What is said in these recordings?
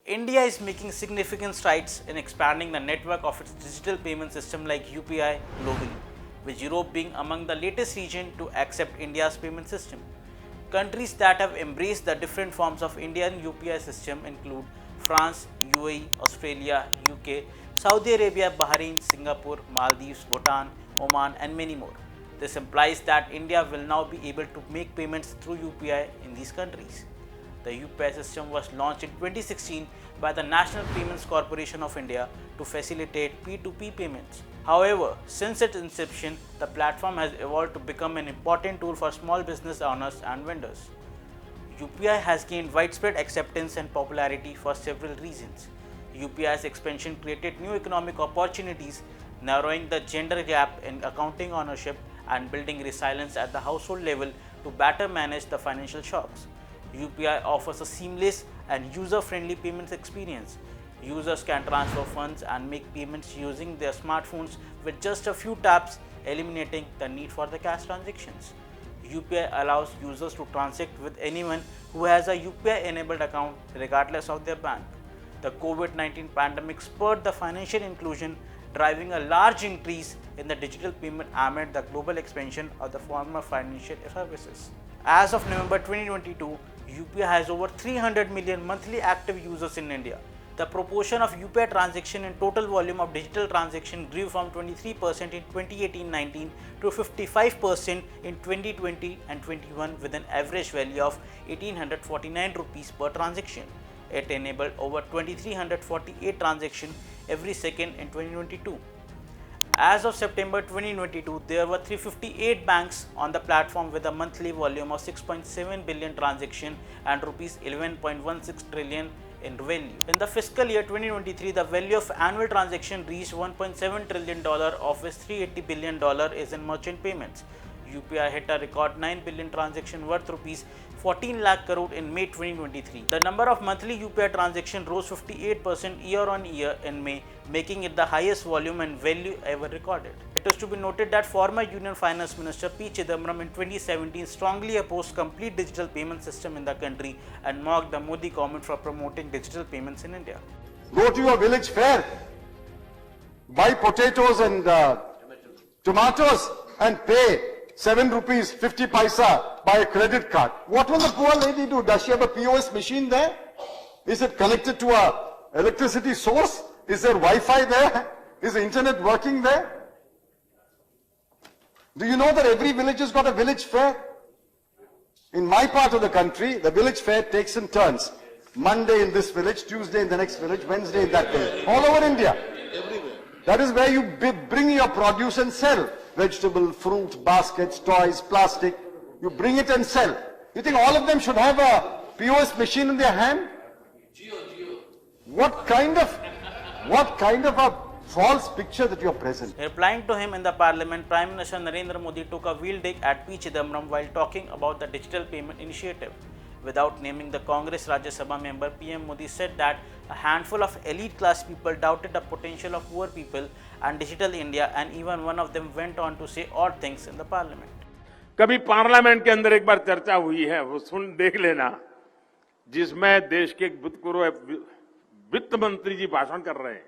India is making significant strides in expanding the network of its digital payment system like UPI globally, with Europe being among the latest regions to accept India's payment system. Countries that have embraced the different forms of Indian UPI system include France, UAE, Australia, UK, Saudi Arabia, Bahrain, Singapore, Maldives, Bhutan, Oman, and many more. This implies that India will now be able to make payments through UPI in these countries. The UPI system was launched in 2016 by the National Payments Corporation of India to facilitate P2P payments. However, since its inception, the platform has evolved to become an important tool for small business owners and vendors. UPI has gained widespread acceptance and popularity for several reasons. UPI's expansion created new economic opportunities, narrowing the gender gap in accounting ownership and building resilience at the household level to better manage the financial shocks. UPI offers a seamless and user-friendly payments experience. Users can transfer funds and make payments using their smartphones with just a few taps, eliminating the need for the cash transactions. UPI allows users to transact with anyone who has a UPI-enabled account regardless of their bank. The COVID-19 pandemic spurred the financial inclusion, driving a large increase in the digital payment amid the global expansion of the former financial services. As of November 2022, UPI has over 300 million monthly active users in India. The proportion of UPI transaction in total volume of digital transaction grew from 23% in 2018-19 to 55% in 2020 and 21 with an average value of 1849 rupees per transaction. It enabled over 2348 transactions every second in 2022. As of September 2022, there were 358 banks on the platform with a monthly volume of 6.7 billion transactions and rupees 11.16 trillion in value. In the fiscal year 2023, the value of annual transaction reached $1.7 trillion, of which $380 billion is in merchant payments. UPI hit a record 9 billion transaction worth rupees 14 lakh crore in May 2023. The number of monthly UPI transactions rose 58% year on year in May, making it the highest volume and value ever recorded. It is to be noted that former Union Finance Minister P. Chidambaram in 2017 strongly opposed complete digital payment system in the country and mocked the Modi government for promoting digital payments in India. Go to your village fair, buy potatoes and tomatoes and pay 7 rupees 50 paisa by a credit card. What will the poor lady do? Does she have a POS machine there? Is it connected to a electricity source? Is there Wi-Fi there? Is the internet working there? Do you know that every village has got a village fair? In my part of the country, the village fair takes in turns. Monday in this village, Tuesday in the next village, Wednesday in that village. All over India. That is where you bring your produce and sell. Vegetable, fruit, baskets, toys, plastic. You bring it and sell. You think all of them should have a POS machine in their hand? What kind of a false picture that you are present? Replying to him in the parliament, Prime Minister Narendra Modi took a wheel dig at P. Chidambaram while talking about the digital payment initiative. Without naming the Congress Rajya Sabha member, PM Modi said that a handful of elite class people doubted the potential of poor people and digital India, and even one of them went on to say odd things in the parliament. कभी parliament के अंदर एक बार चर्चा हुई है, वो सुन देख लेना, जिसमें देश के पूर्व वित्त मंत्री जी भाषण कर रहे हैं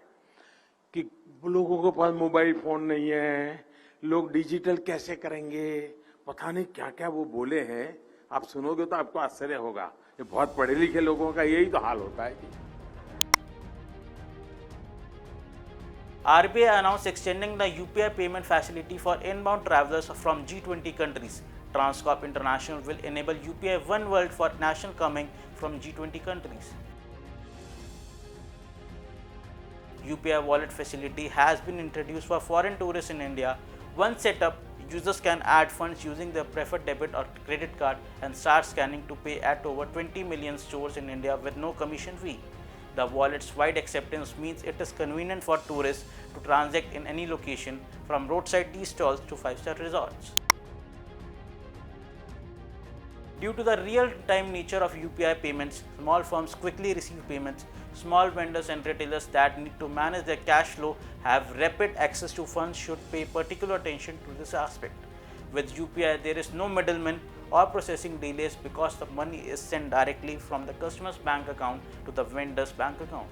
कि लोगों के पास मोबाइल फोन नहीं है, लोग डिजिटल कैसे करेंगे, पता नहीं क्या क्या वो बोले हैं. आप सुनोगे तो आपको आश्चर्य होगा. ये बहुत पढ़े लिखे लोगों का यही तो हाल होता है. RBI announced extending the UPI payment facility for inbound travelers from G20 countries. Transcorp International will enable UPI One World for national coming from G20 countries. UPI wallet facility has been introduced for foreign tourists in India. Once set up, users can add funds using their preferred debit or credit card and start scanning to pay at over 20 million stores in India with no commission fee. The wallet's wide acceptance means it is convenient for tourists to transact in any location, from roadside tea stalls to 5-star resorts. Due to the real-time nature of UPI payments, small firms quickly receive payments. Small vendors and retailers that need to manage their cash flow have rapid access to funds should pay particular attention to this aspect. With UPI, there is no middleman or processing delays because the money is sent directly from the customer's bank account to the vendor's bank account.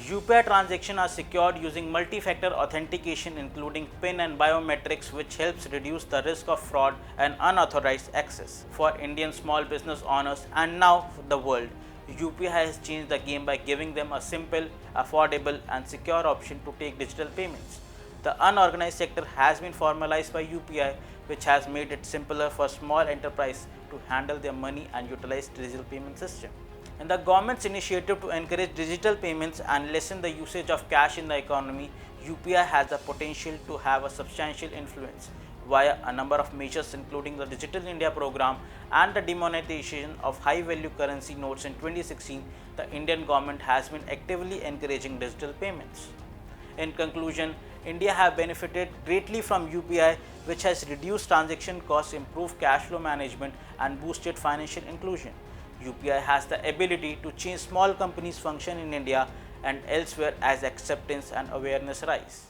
UPI transactions are secured using multi-factor authentication including PIN and biometrics, which helps reduce the risk of fraud and unauthorized access. For Indian small business owners and now the world, UPI has changed the game by giving them a simple, affordable and secure option to take digital payments. The unorganized sector has been formalized by UPI, which has made it simpler for small enterprises to handle their money and utilize digital payment system. In the government's initiative to encourage digital payments and lessen the usage of cash in the economy, UPI has the potential to have a substantial influence. Via a number of measures including the Digital India program and the demonetization of high-value currency notes in 2016, the Indian government has been actively encouraging digital payments. In conclusion, India has benefited greatly from UPI, which has reduced transaction costs, improved cash flow management and boosted financial inclusion. UPI has the ability to change small companies' function in India and elsewhere as acceptance and awareness rise.